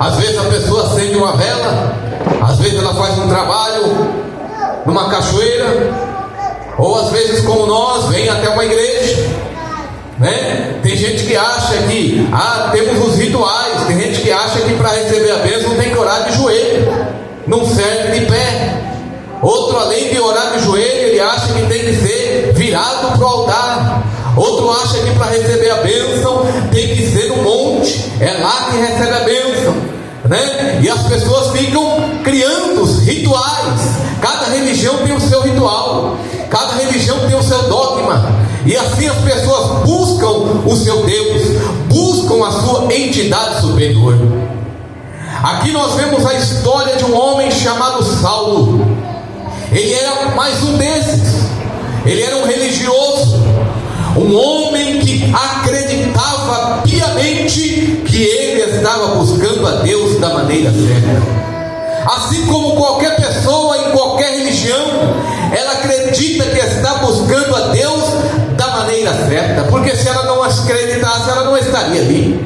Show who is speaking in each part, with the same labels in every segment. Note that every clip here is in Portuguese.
Speaker 1: Às vezes a pessoa acende uma vela, às vezes ela faz um trabalho numa cachoeira, ou às vezes, como nós, vem até uma igreja, né? Tem gente que acha que temos os rituais. Tem gente que acha que para receber a bênção tem que orar de joelho, não serve de pé. Outro, além de orar de joelho, ele acha que tem que ser virado para o altar. Outro acha que para receber a bênção tem que ser no monte, é lá que recebe a bênção, né? E as pessoas ficam criando os rituais. Cada religião tem o seu ritual, cada religião tem o seu dogma, e assim as pessoas buscam o seu Deus, buscam a sua entidade superior. Aqui nós vemos a história de um homem chamado Saulo. Ele era mais um desses. Ele era um religioso, um homem que acreditava piamente que ele estava buscando a Deus da maneira certa. Assim como qualquer pessoa em qualquer religião, ela acredita que está buscando a Deus da maneira certa, porque se ela não acreditasse, ela não estaria ali,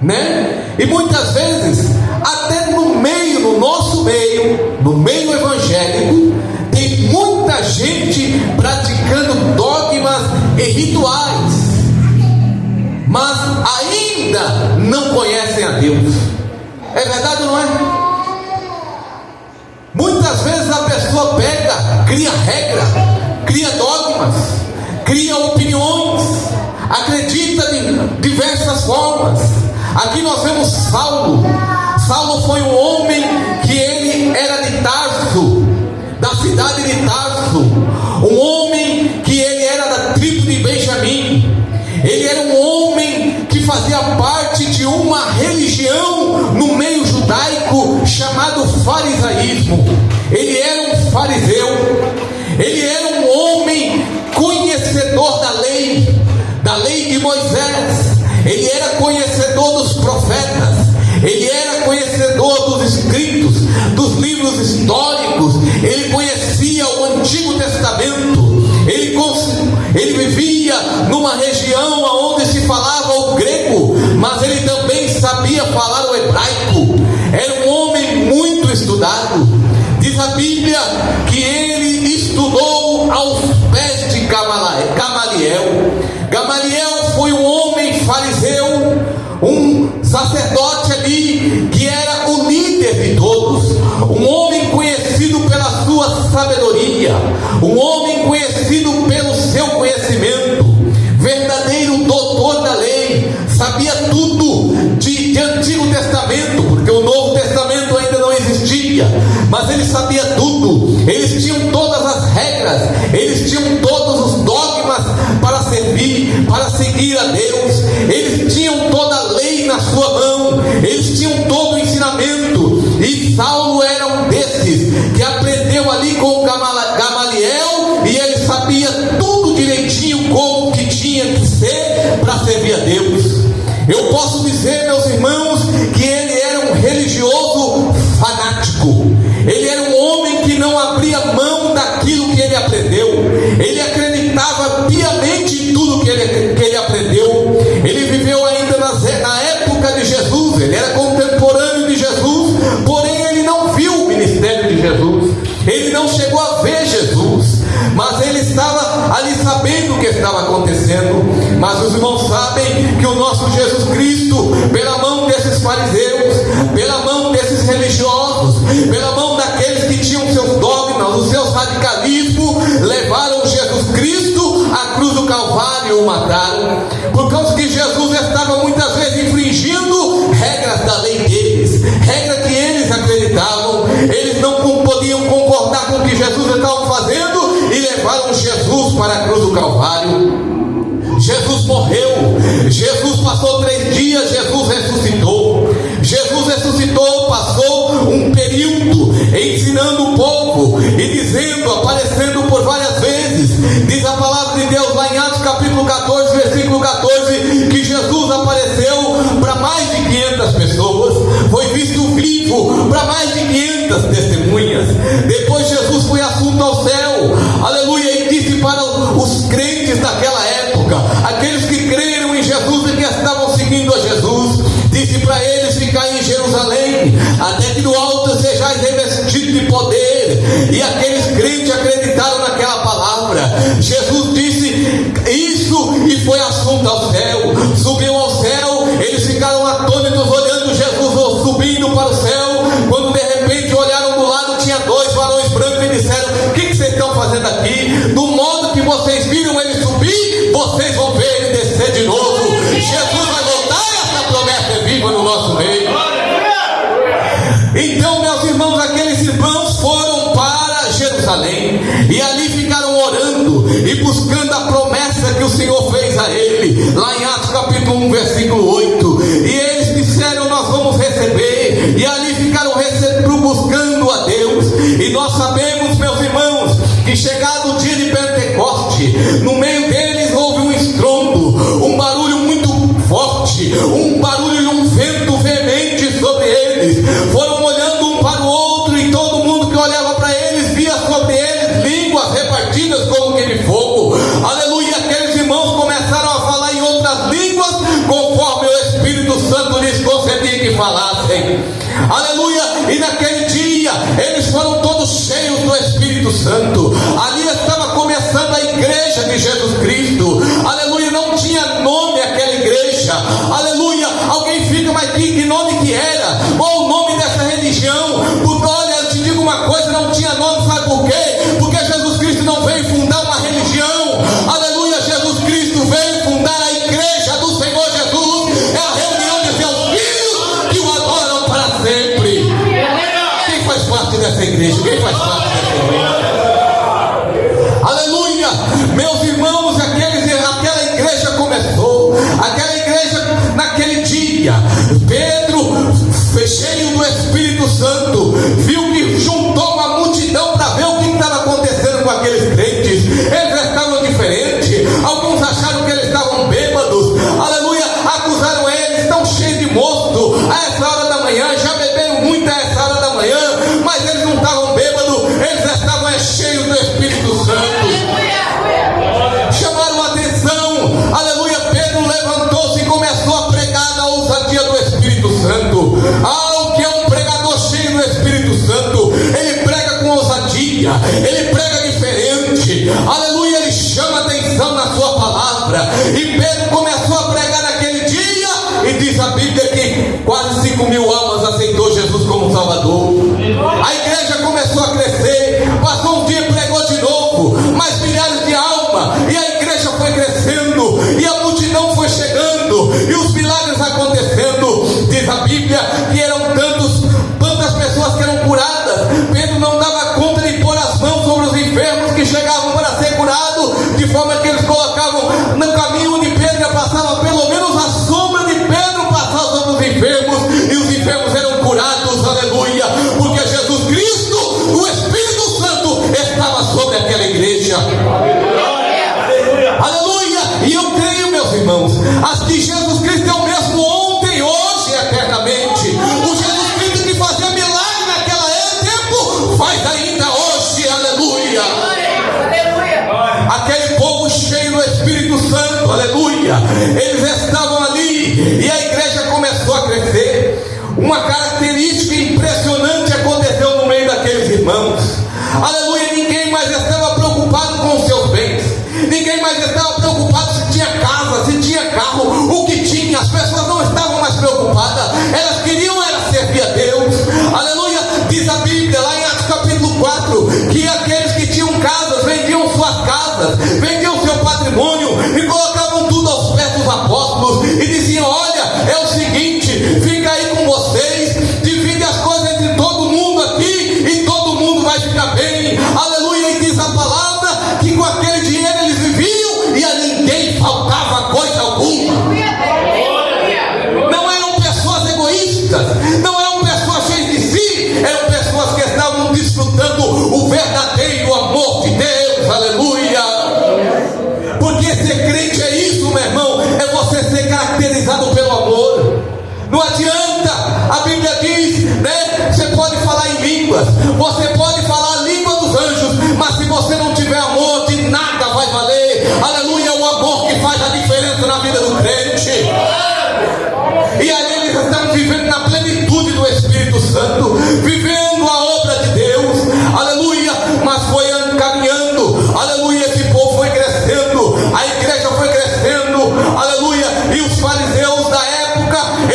Speaker 1: né? E muitas vezes, até no nosso meio, no meio evangélico, tem muita gente praticando dogmas e rituais, mas ainda não conhecem a Deus. É verdade ou não é? Muitas vezes a pessoa cria regra, cria dogmas, cria opiniões, acredita de diversas formas. Aqui nós vemos Saulo. Saulo foi um homem que ele era de Tarso, da cidade de Tarso, um homem que ele era da tribo de Benjamim. Ele era um homem que fazia parte de uma religião no meio judaico chamado farisaísmo. Ele era um fariseu, ele era um homem conhecedor da lei de Moisés, ele era conhecedor dos profetas, ele era conhecedor dos escritos, dos livros históricos, ele conhecia o Antigo Testamento, ele vivia numa região onde se falava o grego, mas ele também sabia falar o hebraico. Era um homem muito estudado. Diz a Bíblia que ele estudou aos pés de Gamaliel. Gamaliel foi um homem fariseu, um sacerdote ali que era o líder de todos, um homem conhecido pela sua sabedoria, um homem conhecido pelo seu conhecimento, verdadeiro doutor da lei, sabia tudo de Antigo Testamento, porque o Novo Testamento ainda não existia, mas ele sabia tudo. Eles tinham todas as regras, eles tinham todos os dogmas para servir, para seguir a Deus, eles tinham toda a lei na sua mão, eles tinham todo o ensinamento. E Saulo era um desses que aprendeu ali com Gamaliel, e ele sabia tudo direitinho como que tinha que ser para servir a Deus. Eu posso dizer, meus irmãos, que ele era um religioso fanático. Ele era um homem que não abria mão daquilo que ele aprendeu. Ele acreditava piamente em tudo que ele aprendeu. Ele viveu ainda na época de Jesus. Ele era contemporâneo de Jesus, porém ele não viu o ministério de Jesus. Ele não chegou a ver Jesus, mas ele estava ali sabendo o que estava acontecendo. Mas os irmãos sabem que o nosso Jesus Cristo, pela mão desses fariseus, pela mão desses religiosos, pela mão daqueles que tinham seus dogmas, os seus radicalismos, levaram Jesus Cristo à cruz do Calvário e o mataram, por causa que Jesus estava muitas vezes infringindo regras da lei deles, regras que eles acreditavam. Eles não podiam concordar com o que Jesus estava fazendo e levaram Jesus para a cruz do Calvário. Jesus morreu, Jesus passou 3 dias, Jesus ressuscitou. Jesus ressuscitou, passou um período ensinando o povo e dizendo, aparecendo por várias vezes. Diz a palavra de Deus lá em Atos capítulo 14, versículo 14, que Jesus apareceu para mais de 500 pessoas, foi visto vivo para mais de 500 testemunhas. Depois Jesus foi assunto ao céu, aleluia, e disse para os crentes daquela época, aqueles que creram em Jesus e que estavam seguindo a Jesus, disse para eles ficar em Jerusalém, e aqueles crentes acreditaram naquela palavra. Jesus disse isso e foi assunto ao céu, subiu ao céu. Eles ficaram atônitos olhando Jesus subindo para o céu, quando de repente olharam do lado, tinha dois varões brancos e disseram: o que vocês estão fazendo aqui? Do modo que vocês viram ele subir, vocês vão ver ele descer de novo. Jesus vai voltar e essa promessa é viva no nosso meio. Então, meus irmãos, aqueles irmãos foram para Jerusalém e ali ficaram orando e buscando a promessa que o Senhor fez a ele, lá em Atos capítulo 1, versículo 8. E eles disseram: nós vamos receber. E ali ficaram buscando a Deus. E nós sabemos, meus irmãos, que chegado o dia de Pentecoste, no meio deles houve um estrondo, um barulho muito forte, um barulho e um vento veemente sobre eles. Foram olhando um para o outro, e todo mundo que olhava para eles via sobre eles línguas repartidas como que de fogo. Aleluia! Aqueles irmãos começaram a falar em outras línguas, conforme o Espírito Santo lhes concedia que falassem. Aleluia! E naquele dia eles foram todos cheios do Espírito Santo. Ali estava começando a igreja de Jesus Cristo. Aleluia! Não tinha nome aquela igreja. Aleluia! Alguém fica, mas que nome que era? Qual o nome dessa religião? Porque olha, eu te digo uma coisa, não tinha nome, sabe por quê? Porque Jesus Cristo não veio fundar uma religião. Aleluia! Jesus Cristo veio fundar a igreja do Senhor Jesus. É a reunião de seus filhos que o adoram para sempre. Quem faz parte dessa igreja? Quem faz parte dessa igreja? Aleluia! Meus irmãos, aquela igreja começou. Aquela igreja, naquele dia, Pedro, cheio do Espírito Santo, viu que juntou uma multidão para ver o que estava acontecendo com aqueles crentes. Eles estavam diferentes. Alguns acharam que eles estavam bêbados. Aleluia! Acusaram eles, estão cheios de mosto a essa hora da manhã, já beberam muito a essa hora da manhã, mas eles não estavam bêbados, eles estavam cheios do Espírito Santo. Chamaram a atenção. Aleluia! Pedro levantou-se e começou a pregar na ousadia do Espírito Santo. O que é um pregador cheio do Espírito Santo? Ele prega com ousadia, ele prega diferente. Aleluia! Ele chama atenção na sua palavra. E Pedro começou a pregar naquele dia, e diz a Bíblia que quase 5.000 almas aceitou Jesus como Salvador. A igreja começou a crescer. Passou um dia e pregou de novo, mais milhares de almas, e a igreja foi crescendo, e a multidão foi chegando, e os milagres acontecendo. Diz a Bíblia que eram tantas pessoas que eram curadas. Pedro não dava conta de pôr as mãos sobre os enfermos que chegavam para ser curados, de forma que eles colocavam no caminho onde Pedro passava, pelo menos a sombra de Pedro passava sobre os enfermos, e os enfermos eram curados. Aleluia! Porque Jesus Cristo, o Espírito Santo, estava sobre aquela igreja. Aleluia! E eu creio, meus irmãos, que Jesus Cristo é o mesmo ontem, hoje e eternamente. O Jesus Cristo que fazia milagre naquela tempo, faz ainda hoje. Aleluia! Aquele povo cheio do Espírito Santo, aleluia, eles estavam ali, e a igreja começou a crescer. Uma característica impressionante aconteceu no meio daqueles irmãos. Aleluia! Ninguém mais estava preocupado com os seus bens, ninguém mais estava preocupado se tinha casa, se tinha carro, o que tinha. As pessoas não estavam mais preocupadas, elas queriam servir a Deus. Aleluia! Diz a Bíblia lá em Atos capítulo 4 que aqueles que tinham casas vendiam suas casas, vendiam seu patrimônio e colocavam tudo aos pés dos apóstolos e diziam: olha, é o seguinte, fica aí com vocês, divide as coisas entre todo mundo aqui e todo mundo vai ficar bem. Aleluia! E diz a palavra que com aquele dinheiro eles viviam e a ninguém faltava coisa alguma. Não eram pessoas egoístas, não eram pessoas cheias de si, eram pessoas que estavam desfrutando o verdadeiro amor de Deus. Aleluia! Porque ser crente é isso, meu irmão, é você ser caracterizado pelo amor. Não adianta, a Bíblia diz, né? Você pode falar em línguas, você pode falar a língua dos anjos, mas se você não tiver amor, de nada vai valer. Aleluia! É o amor que faz a diferença na vida do crente. E aí eles estão vivendo na plenitude do Espírito Santo, vivendo a obra de Deus. Aleluia!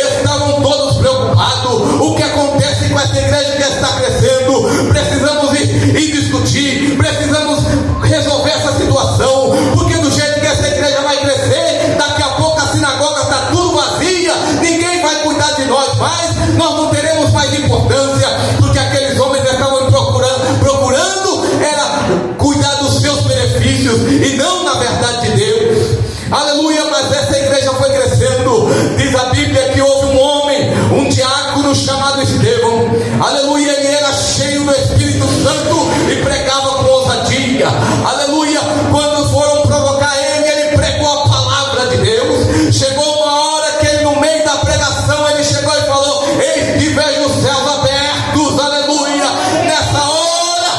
Speaker 1: estavam todos preocupados. O que acontece com essa igreja que está crescendo? Precisamos ir discutir, precisamos resolver essa situação, porque do jeito que essa igreja vai crescer, daqui a pouco a sinagoga está tudo vazia, ninguém vai cuidar de nós mais, nós não teremos mais importância, porque aqueles homens estavam procurando era cuidar dos seus benefícios e não na verdade de Deus. Aleluia. Mas essa igreja foi crescendo. Diz a Bíblia que houve um homem, um diácono chamado Estevão. Aleluia. Ele era cheio do Espírito Santo e pregava com ousadia. Aleluia. Quando foram provocar ele, ele pregou a palavra de Deus. Chegou uma hora que ele, no meio da pregação, ele chegou e falou: eis que vejo os céus abertos. Aleluia. Nessa hora,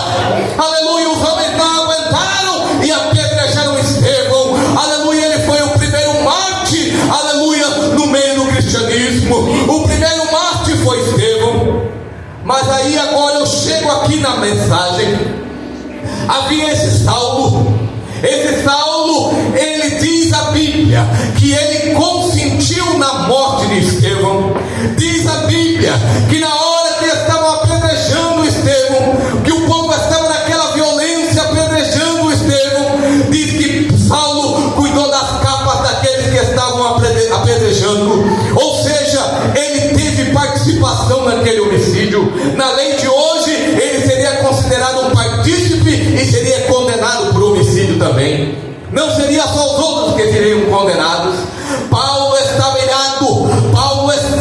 Speaker 1: aleluia, os homens não aguentaram e apedrejaram Estevão. Aleluia. Ele foi o primeiro mártir, aleluia, no meio do cristianismo. O primeiro mártir foi Estevão. Mas aí agora eu chego aqui na mensagem. Havia esse Saulo. Esse Saulo, ele diz a Bíblia que ele consentiu na morte de Estevão. Diz a Bíblia que na hora que estavam apedrejando Estevão, que o povo estava naquela violência apedrejando Estevão, diz que Saulo cuidou das capas daqueles que estavam apedrejando. Ou seja, ele teve participação naquele homicídio. Na lei de hoje, ele seria considerado um partícipe e seria condenado por homicídio também. Não seria só os outros que seriam condenados. Paulo estava irado,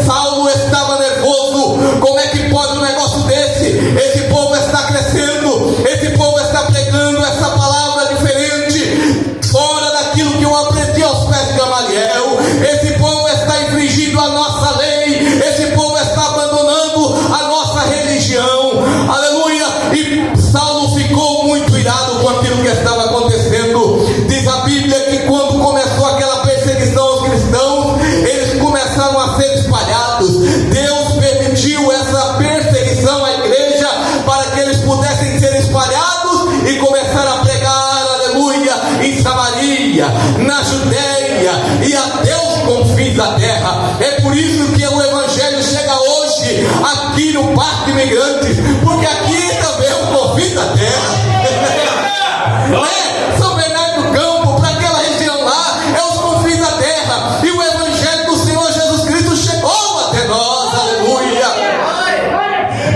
Speaker 1: Saulo estava nervoso. Como é que pode um negócio desse? Esse povo está crescendo, esse povo está pregando essa palavra diferente, fora daquilo que eu aprendi aos pés de Gamaliel. Esse povo está infringindo a nossa lei, esse povo está abandonando a nossa religião. Aleluia. E Saulo ficou muito irado com aquilo que estava acontecendo. Diz a Bíblia que quando começou aquela perseguição aos cristãos, eles começaram a ser espalhados. Deus permitiu essa perseguição à igreja para que eles pudessem ser espalhados e começar a pregar, aleluia, em Samaria, na Judeia e até os confins da terra. É por isso que o evangelho chega hoje aqui no Parque Imigrantes, porque aqui também é o confim da terra. São Bernardo do Campo, para aquela região lá, é os confins da terra. E o evangelho do Senhor Jesus Cristo chegou até nós, aleluia.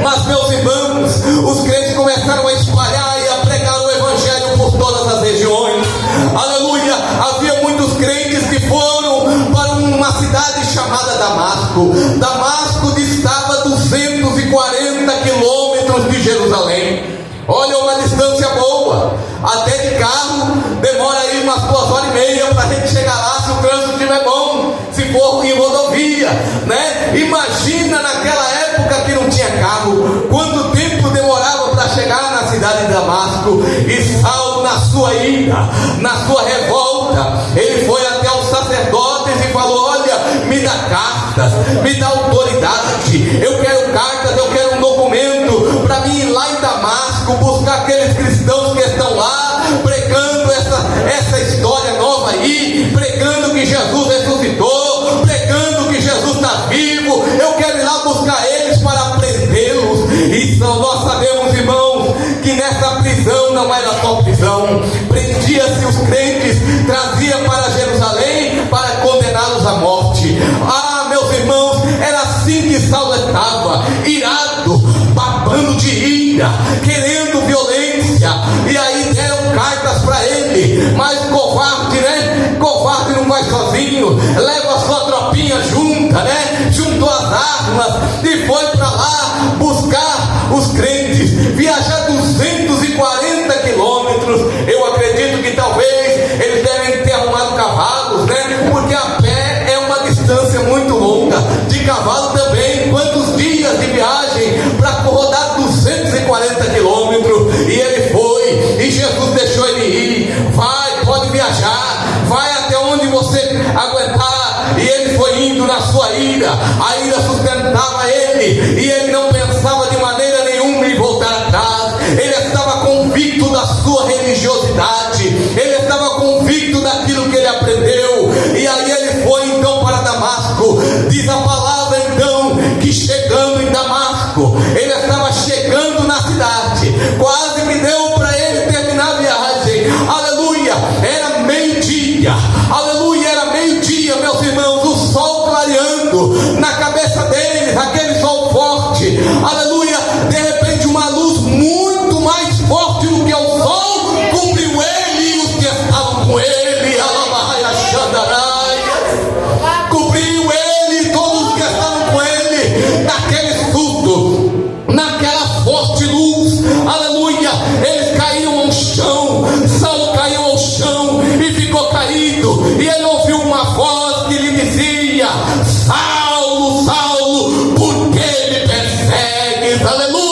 Speaker 1: Mas, meus irmãos, os crentes começaram a espalhar e a pregar o evangelho por todas as regiões. Aleluia. Havia muitos crentes que foram para uma cidade chamada Damasco. Damasco distava 240 quilômetros de Jerusalém. Olha, uma distância boa. Até de carro demora aí umas 2h30 para a gente chegar lá, se o trânsito estiver bom, se for em rodovia, né? Imagina naquela época que não tinha carro, quanto tempo demorava para chegar na cidade de Damasco. E Saulo, na sua ira, na sua revolta, ele foi até os sacerdotes e falou: olha, me dá cartas, me dá autoridade, eu quero cartas, eu quero um documento para mim ir lá em Damasco buscar aqueles cristãos que estão lá pregando essa história nova aí, pregando que Jesus ressuscitou, pregando que Jesus está vivo. Eu quero ir lá buscar eles para prendê-los. E nós sabemos, irmãos, que nessa prisão não era só prisão, prendia-se os crentes, trazia para Jerusalém para condená-los à morte. Ah, meus irmãos, era assim que Saulo estava, irado, babando de ira, querendo violência. E aí deram cartas para ele, mas covarde, né? Covarde não vai sozinho, leva a sua tropinha junta, né? Juntou as armas e foi para lá buscar os crentes, viajar 240 quilômetros. Eu acredito que talvez eles devem ter arrumado cavalos, né? Porque a pé é uma distância muito longa, de cavalo também. Quantos dias de viagem para rodar 240 quilômetros? E ele foi, e Jesus deixou ele ir. Vai, pode viajar, vai até onde você aguentar. E ele foi indo na sua ira, a ira sustentava ele, e ele não pensava de maneira nenhuma em voltar atrás. Ele estava convicto da sua religiosidade, ele estava convicto daquilo que ele aprendeu. E aí ele foi então para Damasco. Diz a palavra barco, ele estava chegando na cidade, quase que deu para ele terminar a viagem. Aleluia, era meio-dia, aleluia, era meio-dia, meus irmãos, o sol clareando na cabeça deles, aquele sol forte, aleluia. De repente uma luz muito mais forte do que o sol cobriu ele e os que estavam com ele, alamaia, xandaraia, cobriu ele e todos os que estavam com ele, naquele susto, naquela forte luz, aleluia. Eles caíram ao chão, Saulo caiu ao chão e ficou caído, e ele ouviu uma voz que lhe dizia: Saulo, Saulo, por que me persegues? Aleluia.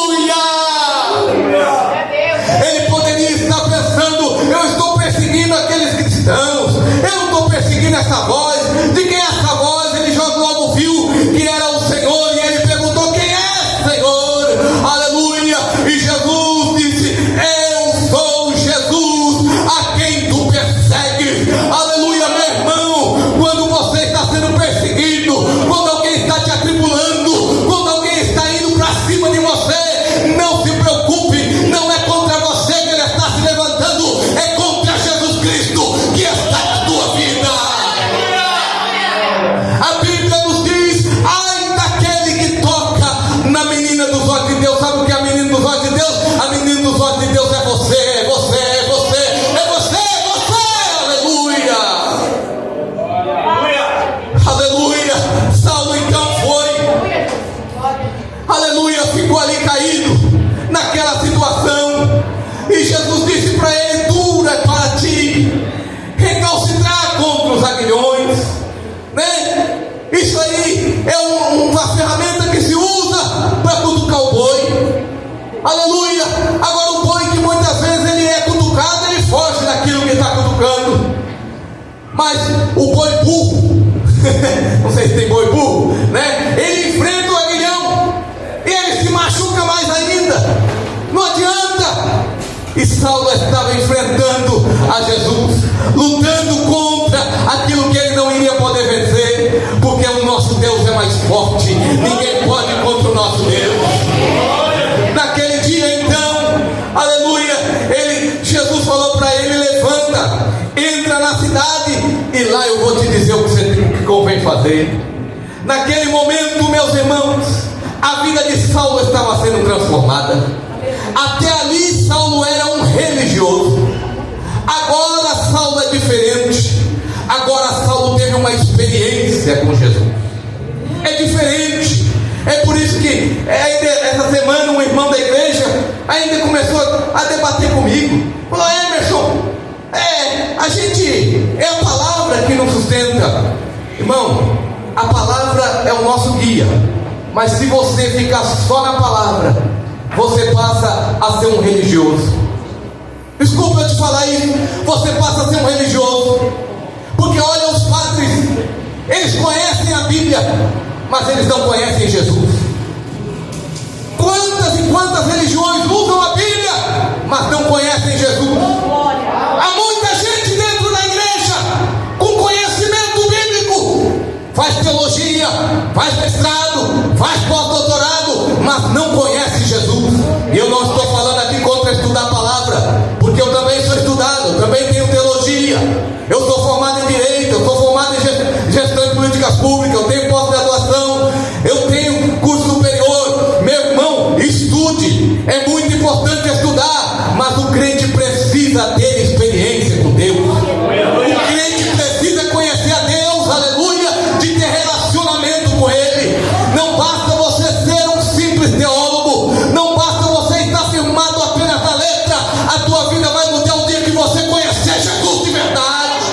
Speaker 1: Ele poderia estar pensando: eu estou perseguindo aqueles cristãos, eu não estou perseguindo essa voz. De quem é essa voz? Ele logo viu que era o Senhor, e ele perguntou: quem é, Senhor? Aleluia. E Jesus disse: eu sou Jesus a quem tu persegues. Aleluia, meu irmão. Quando você está sendo perseguido, quando alguém está te atribulando, quando alguém está indo para cima de você, não se preocupe, não é contra você que ele está se levantando, é contra Jesus Cristo que está na tua vida. A Bíblia nos diz: ai daquele que toca na menina dos olhos de Deus. Sabe o que é a menina dos olhos de Deus? A menina dos olhos de Deus é você, é você, é você, é você, é você. Aleluia, aleluia. Saulo então foi, aleluia, ficou ali caído naquela situação, e Jesus disse para ele: dura para ti recalcitrar contra os aguilhões, né? Isso aí é uma ferramenta que se usa para cutucar o boi, aleluia. Agora o boi, que muitas vezes ele é cutucado, ele foge daquilo que está cutucando, mas o boi burro, não sei se tem boi burro, né? Ele enfrenta o aguilhão e ele se machuca mais ainda, não adianta. E Saulo estava enfrentando a Jesus, lutando contra aquilo que ele não iria poder vencer, porque o nosso Deus é mais forte, ninguém pode contra o nosso Deus. Naquele dia então, aleluia, Jesus falou para ele: levanta, entra na cidade, e lá eu vou te dizer o que convém fazer. Naquele momento, meus irmãos, a vida de Saulo estava sendo transformada. Até ali Saulo era um religioso, agora Saulo é diferente. Agora Saulo teve uma experiência com Jesus, é diferente. É por isso que essa semana um irmão da igreja ainda começou a debater comigo. Falou: Emerson, é a palavra que nos sustenta. Irmão, a palavra é o nosso guia, mas se você ficar só na palavra, você passa a ser um religioso. Desculpa eu te falar isso, você passa a ser um religioso, porque olha, os padres, eles conhecem a Bíblia, mas eles não conhecem Jesus. Quantas e quantas religiões usam a Bíblia, mas não conhecem Jesus? Há muita gente dentro da igreja com conhecimento bíblico, faz teologia, faz mestrado, faz pós-doutorado, mas não conhece Jesus. E eu não estou falando aqui contra estudar a palavra, porque eu também sou estudado, eu também tenho teologia, eu sou formado em direito, eu sou formado em gestão de políticas públicas, eu tenho pós-graduação, eu tenho curso superior. Meu irmão, estude, é muito importante estudar, mas o crente precisa ter experiência com Deus. O crente precisa conhecer a Deus, aleluia, de ter relacionamento com Ele. Não basta você ser um simples teólogo, não basta você estar firmado apenas na letra. A tua vida vai mudar o dia que você conhecer Jesus de verdade,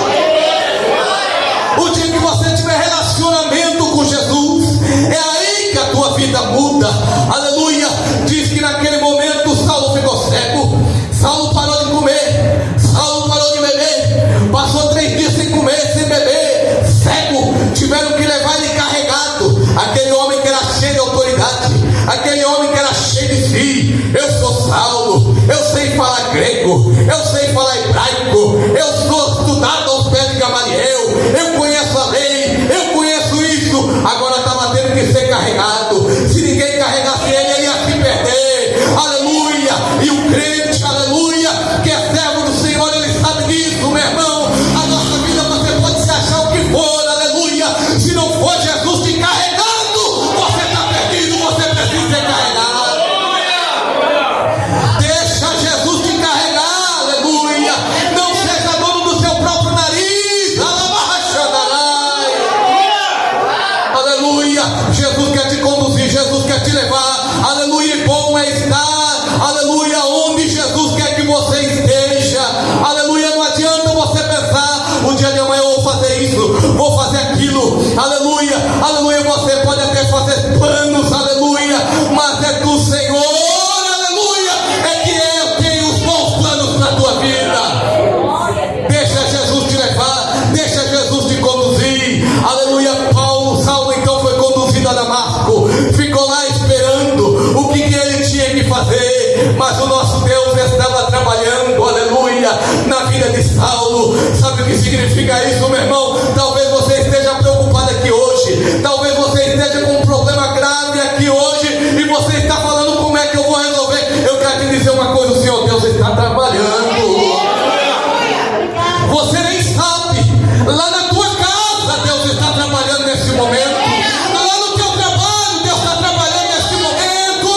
Speaker 1: o dia que você tiver relacionamento com Jesus. É aí que a tua vida muda, aleluia. Diz que naquele momento Saulo ficou cego, Saulo parou de comer, Saulo parou de beber, passou 3 dias sem comer, sem beber, cego. Tiveram que levar ele carregado. Aquele homem que era cheio de autoridade, aquele homem que era cheio de si: eu sou Saulo, eu sei falar grego, eu sei falar hebraico, eu sou estudado aos pés de Gamaliel, eu conheço a lei, eu conheço isso. Agora estava tendo que ser carregado. Se ninguém carregasse ele, ele ia te levar, aleluia, e bom é estar, aleluia, onde Jesus quer que você esteja, aleluia. Não adianta você pensar, o dia de amanhã eu vou fazer isso, vou fazer aquilo, aleluia, aleluia. Você pode até fazer planos, aleluia, mas é do Senhor, aleluia, é que eu tenho os bons planos na tua vida. Deixa Jesus te levar, deixa Jesus te conduzir, aleluia. Saulo então foi conduzido a Damasco, ficou lá esperando o que ele tinha que fazer, mas o nosso Deus estava trabalhando, aleluia, na vida de Saulo. Sabe o que significa isso, meu irmão? Talvez você esteja preocupado aqui hoje, talvez você esteja com um problema grave aqui hoje, e você está falando: como é que eu vou resolver? Eu quero te dizer uma coisa: o Senhor Deus está trabalhando. Você nem sabe, lá na tua casa Deus está trabalhando nesse momento, lá no teu trabalho Deus está trabalhando nesse momento,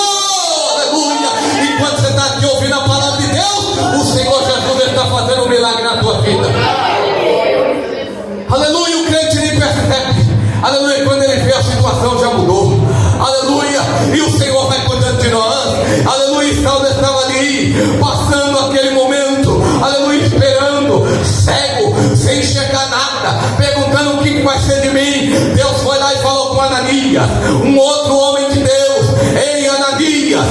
Speaker 1: aleluia. Enquanto você está aqui ouvindo a palavra de Deus, o Senhor Jesus está fazendo um milagre na tua vida, aleluia. O crente nem percebe, aleluia, quando ele vê a situação já mudou, aleluia, e o Senhor vai cuidando de nós, aleluia. Saulo estava ali, passando aquele momento, aleluia, esperando, cego, sem enxergar nada, perguntando: o que vai ser de mim? Deus foi lá e falou com Ananias, um outro homem de Deus: ei, Ananias,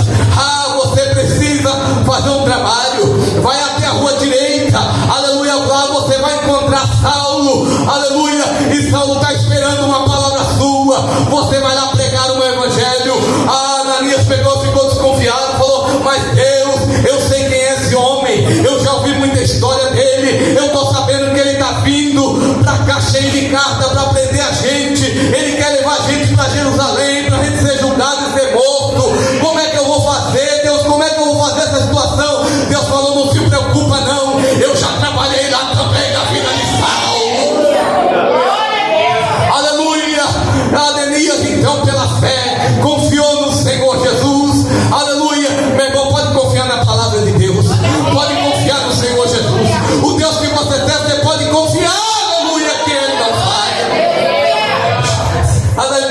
Speaker 1: você precisa fazer um trabalho, vai até a rua direita, aleluia, lá você vai encontrar Saulo, aleluia, e Saulo está esperando uma palavra sua, você vai lá pregar o evangelho. Ananias pegou, ficou desconfiado, falou: mas Deus, eu sei quem é esse homem, eu já ouvi muita história dele, eu estou sabendo que ele está vindo para cá cheio de carta para prender a gente, ele quer levar a gente para Jerusalém, para a gente ser julgado e ser morto. Como é que eu vou fazer, Deus? Como é que eu vou fazer essa situação? Deus falou: não se preocupa não, eu já trabalhei lá também na vida de Saulo, aleluia. Ananias então, pela fé, confiou no Senhor Jesus, aleluia. Meu irmão, pode confiar na palavra de Deus, pode confiar no Senhor Jesus, o Deus que você tem, você pode confiar, aleluia, que Ele não falha.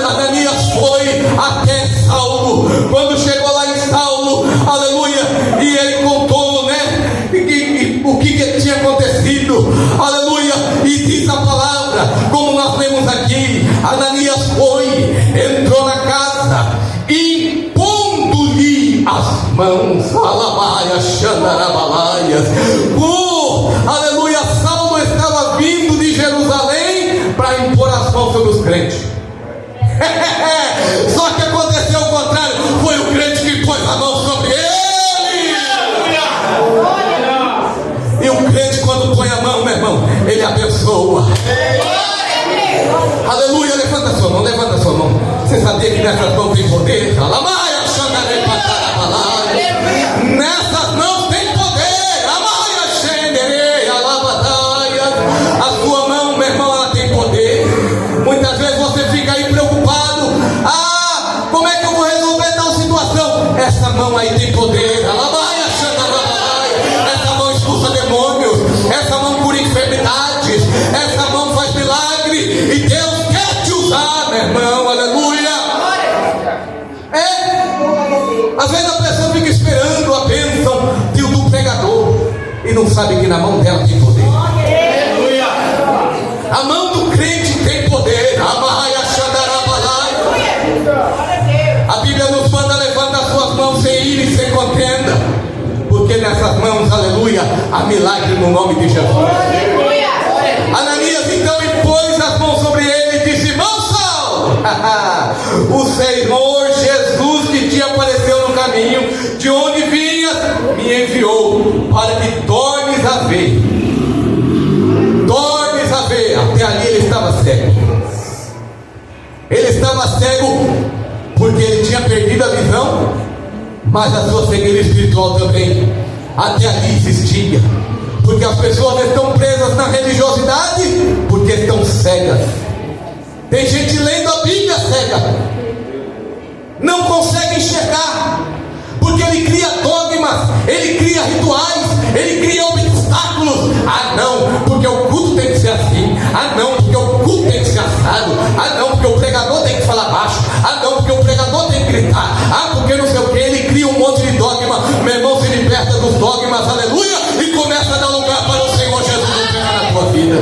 Speaker 1: Ananias foi até Saulo, quando chegou lá em Saulo, aleluia, e ele contou, né, o que tinha acontecido, aleluia, e diz a palavra, como nós lemos aqui: Ananias foi, entrou na casa e pondo-lhe as mãos, alabaias, xandarabalaia, aleluia, Saulo estava vindo de Jerusalém para impor as mãos sobre os crentes. Só que aconteceu o contrário, foi o crente que pôs a mão sobre ele. E o crente, quando põe a mão, meu irmão, ele abençoa. Aleluia. Levanta a sua mão, levanta a sua mão. Você sabia que nessas mãos tem poder? Nessas mãos tem poder. A sua mão, meu irmão, ela tem poder. Muitas vezes você fica aí preocupado: como é que eu vou resolver tal situação? Essa mão aí tem poder. Essa mão expulsa demônios, essa mão cura enfermidades, essa mão faz milagre, e Deus quer te usar, meu irmão, aleluia. Às vezes a pessoa fica esperando a bênção do pregador e não sabe que na mão dela tem poder. A mão do crente tem poder. A Bíblia nos manda: levanta as suas mãos sem ira e sem contenda, porque nessas mãos, aleluia, há milagre no nome de Jesus. Ananias então impôs as mãos sobre ele e disse: irmão Saulo, o Senhor Jesus que te apareceu no caminho, de onde vinhas, me enviou para que tornes a ver. Tornes a ver. Até ali ele estava cego. Ele estava cego porque ele tinha perdido a visão, mas a sua cegueira espiritual também até ali existia, porque as pessoas estão presas na religiosidade porque estão cegas. Tem gente lendo a Bíblia cega, não consegue enxergar, porque ele cria dogmas, ele cria rituais, ele cria obstáculos. Não, porque o culto tem que ser assim. Não, porque o culto tem que ser assado. Não, porque o pregador tem que falar baixo. Não, porque o pregador tem que gritar. dos dogmas, aleluia, e começa a dar lugar para o Senhor Jesus operar na tua vida.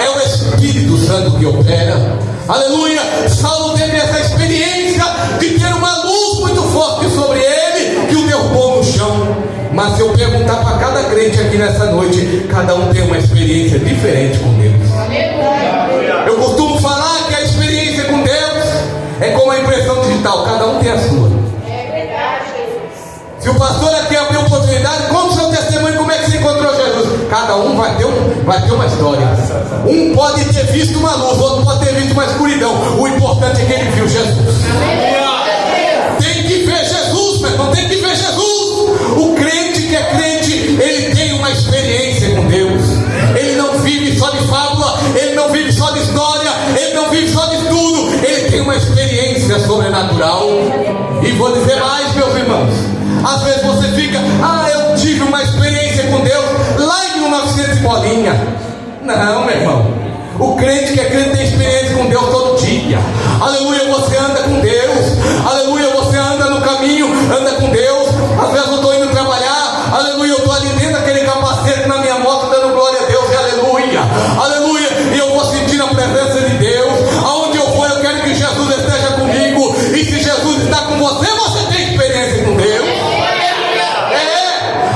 Speaker 1: É o Espírito Santo que opera, aleluia. Saulo teve essa experiência de ter uma luz muito forte sobre ele, que o derrubou no chão. Mas se eu perguntar para cada crente aqui nessa noite, cada um tem uma experiência diferente com Deus. Eu costumo falar que a experiência com Deus é como a impressão digital, cada um tem a sua. Se o pastor aqui abrir oportunidade, conta o seu testemunho, como é que você encontrou Jesus. Cada um vai ter uma história. Um pode ter visto uma luz, outro pode ter visto uma escuridão. O importante é que ele viu Jesus. Tem que ver Jesus, meu irmão, tem que ver Jesus. O crente que é crente, ele tem uma experiência com Deus. Ele não vive só de fábula, ele não vive só de história, ele não vive só de estudo. Ele tem uma experiência sobrenatural. E vou dizer mais, meus irmãos. Às vezes você fica, eu tive uma experiência com Deus lá em 1900 e bolinha. Não, meu irmão. O crente que é crente tem experiência com Deus todo dia. Aleluia, você anda com Deus. Aleluia, você anda no caminho, anda com Deus. Às vezes eu estou indo trabalhar. Aleluia, eu estou ali dentro daquele capacete na minha moto dando glória a Deus. E aleluia, aleluia. E eu vou sentindo a presença de Deus. Aonde eu for, eu quero que Jesus esteja comigo. E se Jesus está com você, você tem experiência com Deus.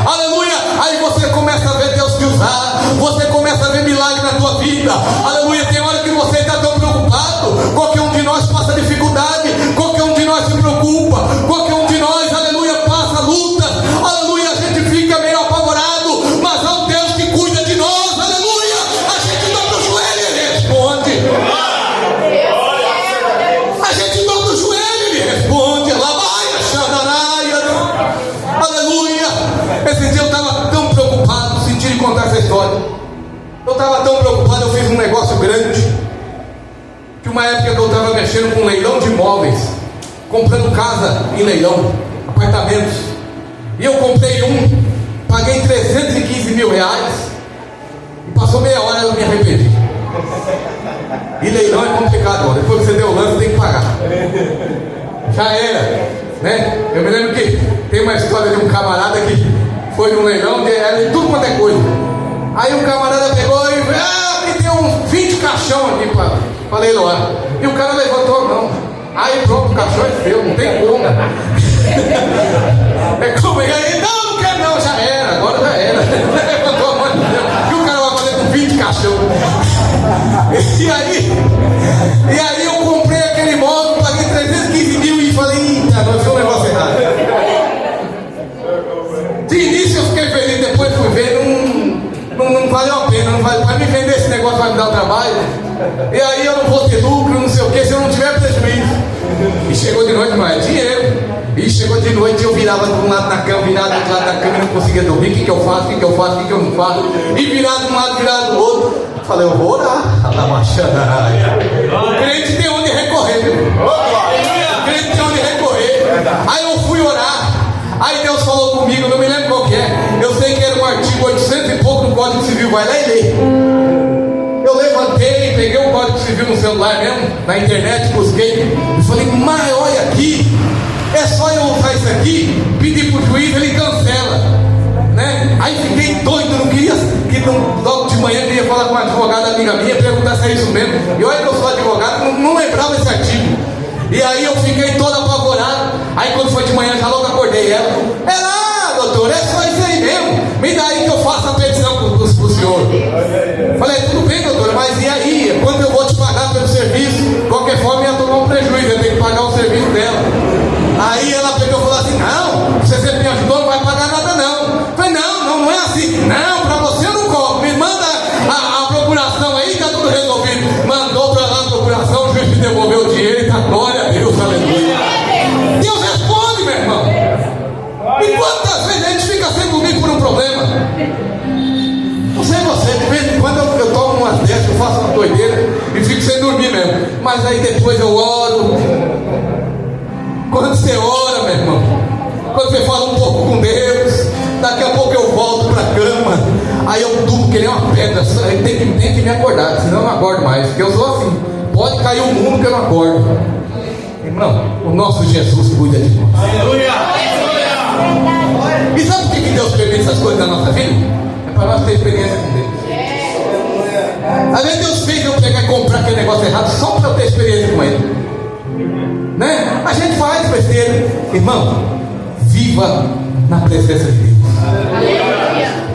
Speaker 1: Aleluia. Aí você começa a ver Deus te usar. Você começa a ver milagre na tua vida. Aleluia. Tem hora que você está tão preocupado. Qualquer um de nós passa dificuldade. Qualquer um de nós se preocupa. Qualquer um de nós, aleluia, passa luta. Aleluia. A gente fica meio apavorado. Mas há um Deus que cuida de nós. Aleluia. A gente dobra o joelho e ele responde. A gente dobra o joelho e ele responde. Lá vai a xandaraia. Aleluia. Esse dia eu estava tão preocupado, senti de contar essa história. Eu estava tão preocupado, eu fiz um negócio grande. Que uma época que eu estava mexendo com leilão de imóveis, comprando casa em leilão, apartamentos. E eu comprei um, paguei 315 mil reais. E passou meia hora eu me arrependi. E leilão é complicado, depois que você deu o lance tem que pagar. Já era, né? Eu me lembro que tem uma história de um camarada que foi num leilão, era de tudo quanto é coisa. Aí o camarada pegou e aqui tem uns 20 caixão aqui para leiloar. E o cara levantou a mão. Aí pronto, o caixão é seu, não tem como. É como aí, não quero não, já era, agora já era. Levantou a mão e o cara vai fazer com 20 caixão. E aí eu comprei aquele imóvel, paguei 315 mil e falei, eita, não foi um negócio errado. De início eu fiquei feliz, depois fui ver, não valeu a pena, não vale, para me vender esse negócio vai me dar trabalho. E aí eu não vou ter lucro, não sei o que, se eu não tiver prejuízo. E chegou de noite, mas é dinheiro. E chegou de noite, eu virava de um lado na cama, virado do outro lado da cama e não conseguia dormir. O que eu faço, o que eu faço, o que eu não faço. E virado de um lado, virado do outro. Falei, eu vou orar. O crente tem onde recorrer, meu irmão. O crente tem onde recorrer. Aí eu fui orar. Aí Deus falou comigo, não me lembro qual que é. Eu sei que era um artigo 800 e pouco do Código Civil, vai lá e lê. Eu levantei, peguei o Código Civil no celular mesmo, na internet, busquei. E falei, mas olha aqui, é só eu usar isso aqui, pedir pro juiz, ele cancela, né? Aí fiquei doido, não queria, logo de manhã queria falar com uma advogada amiga minha, perguntar se é isso mesmo. E olha que eu sou advogado, não lembrava esse artigo. E aí eu fiquei todo apavorado. Aí quando foi de manhã, já logo acordei ela. Doutor, é só isso aí mesmo. Me dá aí que eu faço a petição pro senhor. Falei, tudo bem, doutor, mas e aí? Quando eu vou te pagar pelo serviço? De qualquer forma, ia tomar um prejuízo, eu tenho que pagar o serviço dela. Aí ela pegou e falou assim, não, você sempre me ajudou, não vai pagar nada não. Falei, não é assim. Não, pra você eu não cobro. Me manda a procuração aí, tá tudo resolvido. Mandou pra lá a procuração, o juiz me devolveu o dinheiro e tá glória a Deus, aleluia. Deus responde, meu irmão. E quantas vezes a gente fica sem dormir por um problema? Não sei você, de vez em quando eu tomo umas dessas, eu faço uma doideira e fico sem dormir mesmo. Mas aí depois eu oro. Quando você ora, meu irmão, quando você fala um pouco com Deus, daqui a pouco eu volto pra cama. Aí eu durmo que nem uma pedra. Tem que me acordar, senão eu não acordo mais. Porque eu sou assim, pode cair o mundo que eu não acordo. Irmão, o nosso Jesus cuida de nós. Aleluia! E sabe por que Deus permite essas coisas na nossa vida? É para nós ter experiência com Deus. Às vezes Deus fez eu pegar e comprar aquele negócio errado só para eu ter experiência com Ele, né? A gente faz besteira. Irmão, viva na presença de Deus.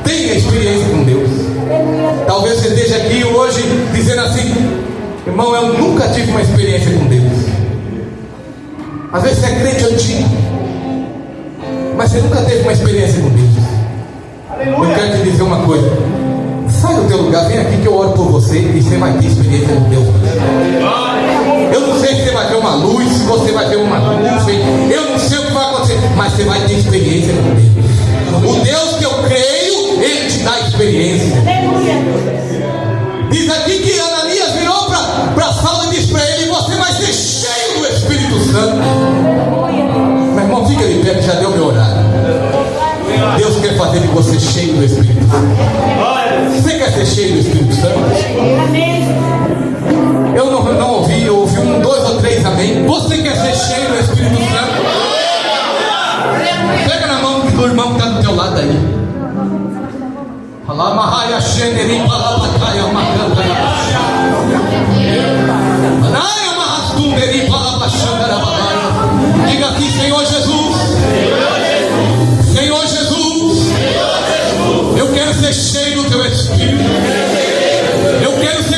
Speaker 1: Tenha experiência com Deus. Talvez você esteja aqui hoje dizendo assim: irmão, eu nunca tive uma experiência com Deus. Às vezes você é crente antigo, mas você nunca teve uma experiência com Deus. Eu quero te dizer uma coisa: sai do teu lugar, vem aqui que eu oro por você e você vai ter experiência com Deus. Eu não sei se você vai ver uma luz, se você vai ver uma nuvem, eu não sei o que vai acontecer, mas você vai ter experiência com Deus. O Deus que eu creio, Ele te dá experiência. Diz aqui que Ananias virou para Saulo e disse para ele: você vai ser cheio do Espírito Santo. Meu irmão, fica de pé que já deu meu horário. Deus quer fazer de você cheio do Espírito Santo. Você quer ser cheio do Espírito Santo? Eu não ouvi, eu ouvi 1, 2 ou 3 amém. Você quer ser cheio do Espírito Santo? Pega na mão do irmão que está do teu lado aí. Diga assim: Senhor Jesus, Senhor Jesus, eu quero ser cheio do teu Espírito. Eu quero ser